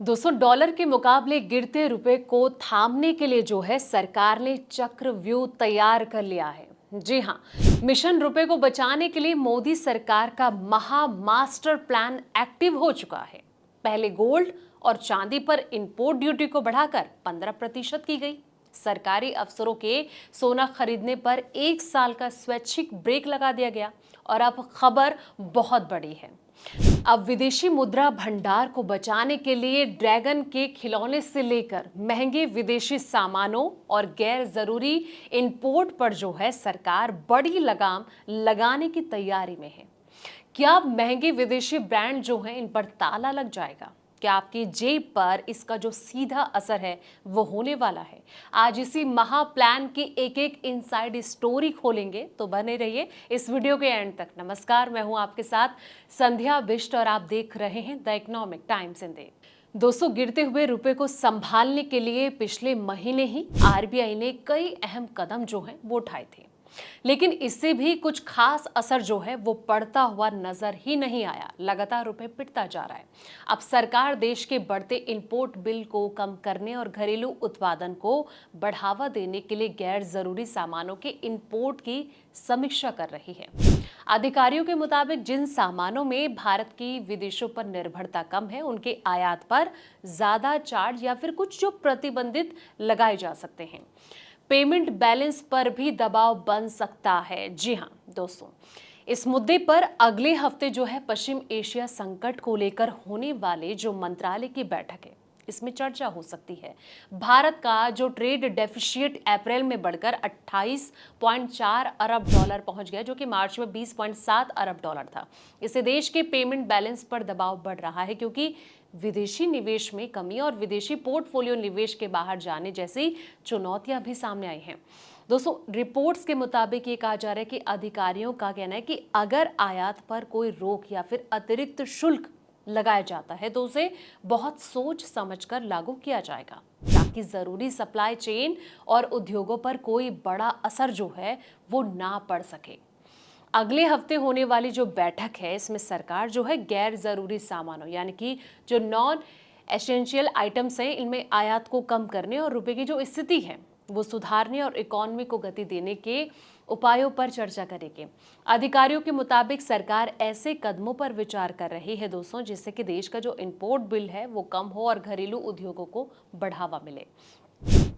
दोस्तों, डॉलर के मुकाबले गिरते रुपए को थामने के लिए जो है सरकार ने चक्रव्यूह तैयार कर लिया है। जी हाँ, मिशन रुपए को बचाने के लिए मोदी सरकार का महा मास्टर प्लान एक्टिव हो चुका है। पहले गोल्ड और चांदी पर इंपोर्ट ड्यूटी को बढ़ाकर 15% की गई। सरकारी अफसरों के सोना खरीदने पर 1 साल का स्वैच्छिक ब्रेक लगा दिया गया। और अब खबर बहुत बड़ी है। अब विदेशी मुद्रा भंडार को बचाने के लिए ड्रैगन के खिलौने से लेकर महंगे विदेशी सामानों और गैर जरूरी इंपोर्ट पर जो है सरकार बड़ी लगाम लगाने की तैयारी में है। क्या महंगे विदेशी ब्रांड जो हैं इन पर ताला लग जाएगा? क्या आपकी जेब पर इसका जो सीधा असर है वो होने वाला है? आज इसी महा प्लान की एक एक इनसाइड स्टोरी खोलेंगे, तो बने रहिए इस वीडियो के एंड तक। नमस्कार, मैं हूं आपके साथ संध्या बिष्ट और आप देख रहे हैं द इकोनॉमिक टाइम्स इन दे। दोस्तों, गिरते हुए रुपए को संभालने के लिए पिछले महीने ही आरबीआई ने कई अहम कदम जो हैं वो उठाए थे, लेकिन इससे भी कुछ खास असर जो है वो पड़ता हुआ नजर ही नहीं आया। लगातार रुपए पिटता जा रहा है। अब सरकार देश के बढ़ते इंपोर्ट बिल को कम करने और घरेलू उत्पादन को बढ़ावा देने के लिए गैर जरूरी सामानों के इंपोर्ट की समीक्षा कर रही है। अधिकारियों के मुताबिक जिन सामानों में भारत की विदेशों पर निर्भरता कम है, उनके आयात पर ज्यादा चार्ज या फिर कुछ जो प्रतिबंधित लगाए जा सकते हैं। पेमेंट बैलेंस पर भी दबाव बन सकता है। जी हाँ दोस्तों, इस मुद्दे पर अगले हफ्ते जो है पश्चिम एशिया संकट को लेकर होने वाले जो मंत्रालय की बैठक है, इसमें चर्चा हो सकती है। भारत का जो ट्रेड डेफिसिट अप्रैल में बढ़कर 28.4 अरब डॉलर पहुंच गया, जो कि मार्च में 20.7 अरब डॉलर था। इससे देश के पेमेंट बैलेंस पर दबाव बढ़ रहा है, क्योंकि विदेशी निवेश में कमी और विदेशी पोर्टफोलियो निवेश के बाहर जाने जैसी चुनौतियां भी सामने आई हैं। दोस्तों, रिपोर्ट्स के मुताबिक ये कहा जा रहा है कि अधिकारियों का कहना है कि अगर आयात पर कोई रोक या फिर अतिरिक्त शुल्क लगाया जाता है तो उसे बहुत सोच समझकर लागू किया जाएगा, ताकि जरूरी सप्लाई चेन और उद्योगों पर कोई बड़ा असर जो है वो ना पड़ सके। अगले हफ्ते होने वाली जो बैठक है, इसमें सरकार जो है गैर जरूरी सामानों यानी कि जो नॉन एसेंशियल आइटम्स हैं, इनमें आयात को कम करने और रुपए की जो स्थिति है वो सुधारने और इकोनॉमी को गति देने के उपायों पर चर्चा करेगी। अधिकारियों के मुताबिक सरकार ऐसे कदमों पर विचार कर रही है दोस्तों, जिससे कि देश का जो इंपोर्ट बिल है वो कम हो और घरेलू उद्योगों को बढ़ावा मिले।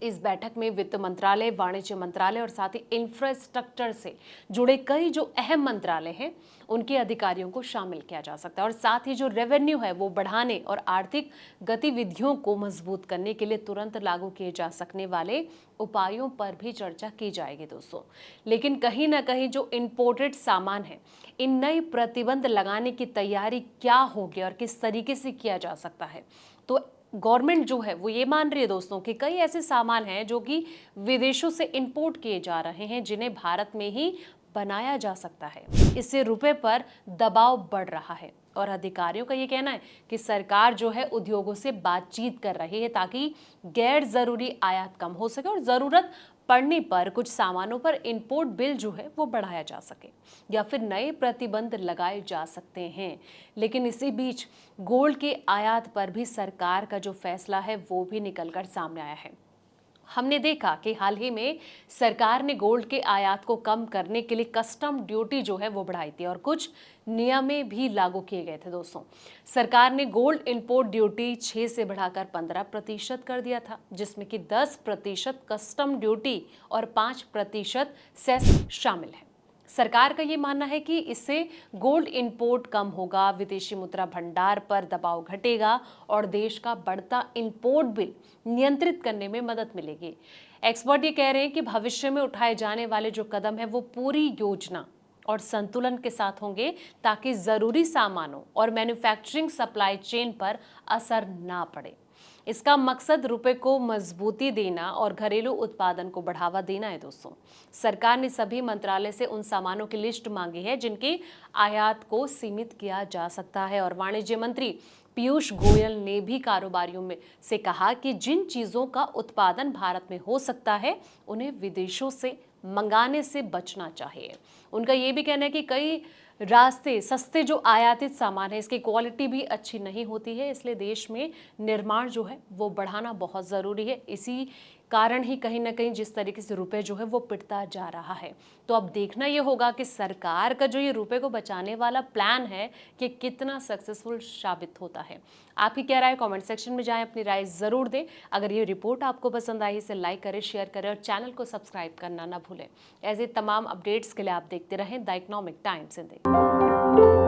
इस बैठक में वित्त मंत्रालय, वाणिज्य मंत्रालय और साथ ही इंफ्रास्ट्रक्चर से जुड़े कई जो अहम मंत्रालय हैं उनके अधिकारियों को शामिल किया जा सकता है। और साथ ही जो रेवेन्यू है वो बढ़ाने और आर्थिक गतिविधियों को मजबूत करने के लिए तुरंत लागू किए जा सकने वाले उपायों पर भी चर्चा की जाएगी दोस्तों। लेकिन कहीं ना कहीं जो इंपोर्टेड सामान है, इन नए प्रतिबंध लगाने की तैयारी क्या होगी और किस तरीके से किया जा सकता है, तो गवर्नमेंट जो है वो ये मान रही है दोस्तों कि कई ऐसे सामान हैं जो कि विदेशों से इंपोर्ट किए जा रहे हैं, जिन्हें भारत में ही बनाया जा सकता है। इससे रुपए पर दबाव बढ़ रहा है और अधिकारियों का ये कहना है कि सरकार जो है उद्योगों से बातचीत कर रही है, ताकि गैर जरूरी आयात कम हो सके और जरूरत पड़ने पर कुछ सामानों पर इंपोर्ट बिल जो है वो बढ़ाया जा सके या फिर नए प्रतिबंध लगाए जा सकते हैं। लेकिन इसी बीच गोल्ड के आयात पर भी सरकार का जो फैसला है वो भी निकलकर सामने आया है। हमने देखा कि हाल ही में सरकार ने गोल्ड के आयात को कम करने के लिए कस्टम ड्यूटी जो है वो बढ़ाई थी और कुछ नियमें भी लागू किए गए थे दोस्तों। सरकार ने गोल्ड इंपोर्ट ड्यूटी 6 से बढ़ाकर 15% कर दिया था, जिसमें कि 10% कस्टम ड्यूटी और 5% सेस शामिल है। सरकार का ये मानना है कि इससे गोल्ड इंपोर्ट कम होगा, विदेशी मुद्रा भंडार पर दबाव घटेगा और देश का बढ़ता इंपोर्ट बिल नियंत्रित करने में मदद मिलेगी। एक्सपर्ट ये कह रहे हैं कि भविष्य में उठाए जाने वाले जो कदम है वो पूरी योजना और संतुलन के साथ होंगे, ताकि जरूरी सामानों और मैन्युफैक्चरिंग सप्लाई चेन पर असर ना पड़े। इसका मकसद रुपए को मजबूती देना और घरेलू उत्पादन को बढ़ावा देना है दोस्तों। सरकार ने सभी मंत्रालय से उन सामानों की लिस्ट मांगी है जिनके आयात को सीमित किया जा सकता है। और वाणिज्य मंत्री पीयूष गोयल ने भी कारोबारियों में से कहा कि जिन चीजों का उत्पादन भारत में हो सकता है उन्हें विदेशों से मंगाने से बचना चाहिए। उनका ये भी कहना है कि कई रास्ते सस्ते जो आयातित सामान है इसकी क्वालिटी भी अच्छी नहीं होती है, इसलिए देश में निर्माण जो है वो बढ़ाना बहुत ज़रूरी है। इसी कारण ही कहीं ना कहीं जिस तरीके से रुपए जो है वो पिटता जा रहा है। तो अब देखना ये होगा कि सरकार का जो ये रुपए को बचाने वाला प्लान है कि कितना सक्सेसफुल साबित होता है। आपकी क्या राय, कमेंट सेक्शन में जाएं, अपनी राय ज़रूर दें। अगर ये रिपोर्ट आपको पसंद आई इसे लाइक करें, शेयर करें और चैनल को सब्सक्राइब करना ना भूलें। ऐसे तमाम अपडेट्स के लिए आप देखते रहें द इकोनॉमिक टाइम्स हिंदी।